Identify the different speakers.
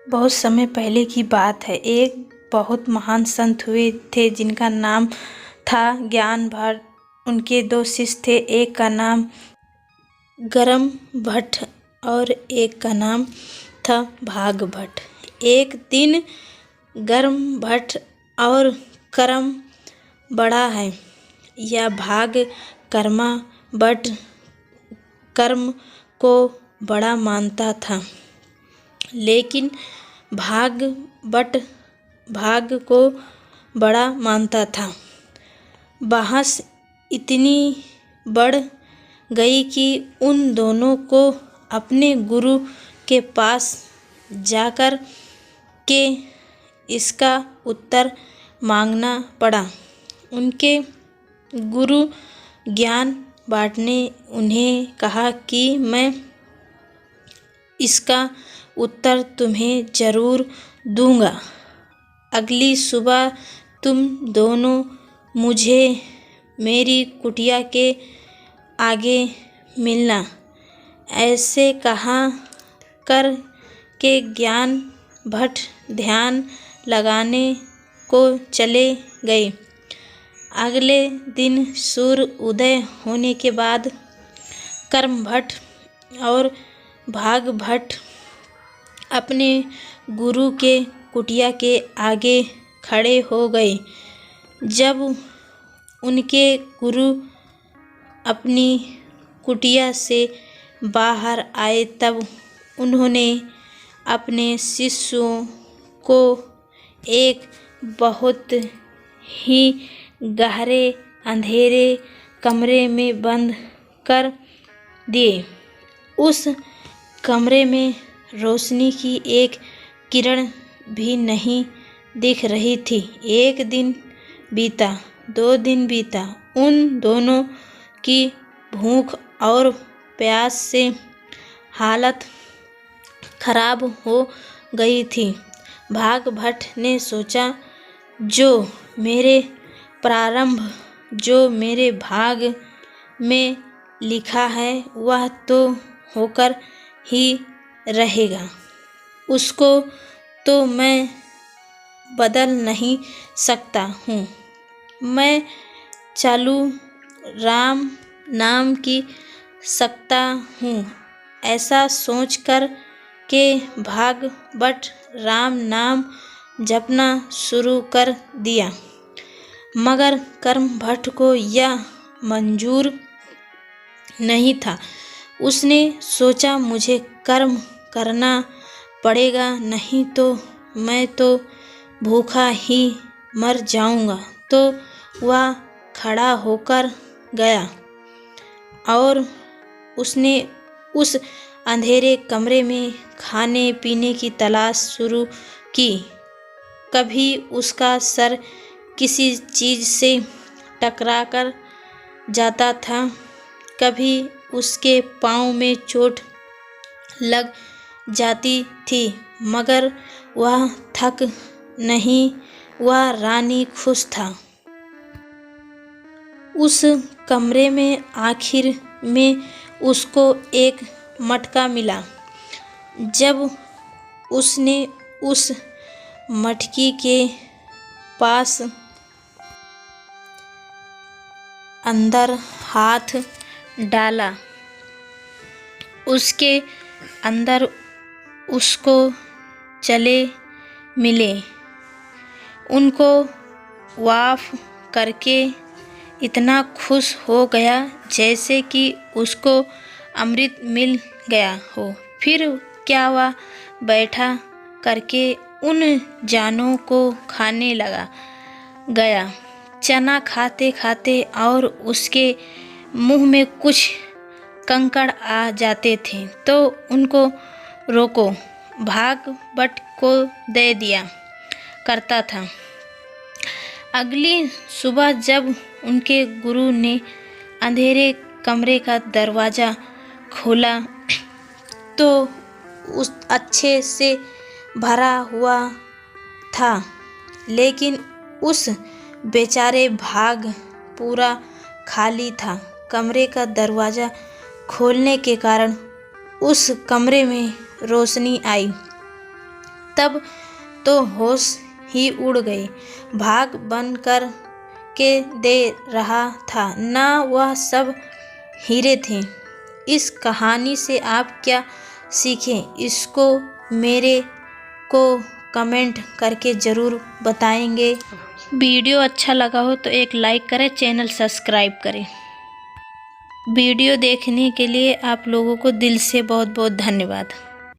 Speaker 1: बहुत समय पहले की बात है। एक बहुत महान संत हुए थे जिनका नाम था ज्ञान भट्ट। उनके दो शिष्य थे, एक का नाम गरम भट्ट और एक का नाम था भाग भट्ट। एक दिन गरम भट्ट और करम बड़ा है या भाग कर्मा भट्ट कर्म को बड़ा मानता था, लेकिन भाग भट्ट भाग को बड़ा मानता था। बहस इतनी बढ़ गई कि उन दोनों को अपने गुरु के पास जाकर के इसका उत्तर मांगना पड़ा। उनके गुरु ज्ञान भट्ट ने उन्हें कहा कि मैं इसका उत्तर तुम्हें ज़रूर दूंगा। अगली सुबह तुम दोनों मुझे मेरी कुटिया के आगे मिलना। ऐसे कहा कर के ज्ञान भट्ट ध्यान लगाने को चले गए। अगले दिन सूर्य उदय होने के बाद कर्म भट्ट और भाग भट्ट अपने गुरु के कुटिया के आगे खड़े हो गए। जब उनके गुरु अपनी कुटिया से बाहर आए तब उन्होंने अपने शिष्यों को एक बहुत ही गहरे अंधेरे कमरे में बंद कर दिए। उस कमरे में रोशनी की एक किरण भी नहीं दिख रही थी। एक दिन बीता, 2 दिन बीता। उन दोनों की भूख और प्यास से हालत खराब हो गई थी। भाग भट्ट ने सोचा, जो मेरे भाग में लिखा है वह तो होकर ही रहेगा। उसको तो मैं बदल नहीं सकता हूँ। मैं चालू राम नाम की सकता हूँ। ऐसा सोचकर के भाग भट्ट राम नाम जपना शुरू कर दिया। मगर कर्म भट्ट को यह मंजूर नहीं था। उसने सोचा, मुझे कर्म करना पड़ेगा, नहीं तो मैं तो भूखा ही मर जाऊंगा। तो वह खड़ा होकर गया और उसने उस अंधेरे कमरे में खाने पीने की तलाश शुरू की। कभी उसका सर किसी चीज़ से टकराकर जाता था, कभी उसके पाँव में चोट लग जाती थी, मगर वह थक नहीं, वह रानी खुश था। उस कमरे में आखिर में उसको एक मटका मिला। जब उसने उस मटकी के पास अंदर हाथ डाला, उसके अंदर उसको चले मिले। उनको वाफ करके इतना खुश हो गया जैसे कि उसको अमृत मिल गया हो। फिर क्या वह बैठा करके उन जानों को खाने गया। चना खाते खाते और उसके मुंह में कुछ कंकड़ आ जाते थे तो उनको रोको भाग भट्ट को दे दिया करता था। अगली सुबह जब उनके गुरु ने अंधेरे कमरे का दरवाज़ा खोला तो उस अच्छे से भरा हुआ था, लेकिन उस बेचारे भाग पूरा खाली था। कमरे का दरवाज़ा खोलने के कारण उस कमरे में रोशनी आई। तब तो होश ही उड़ गए। भाग बन कर के दे रहा था, ना वह सब हीरे थे। इस कहानी से आप क्या सीखें, इसको मेरे को कमेंट करके ज़रूर बताएंगे। वीडियो अच्छा लगा हो तो एक लाइक करें, चैनल सब्सक्राइब करें। वीडियो देखने के लिए आप लोगों को दिल से बहुत बहुत धन्यवाद।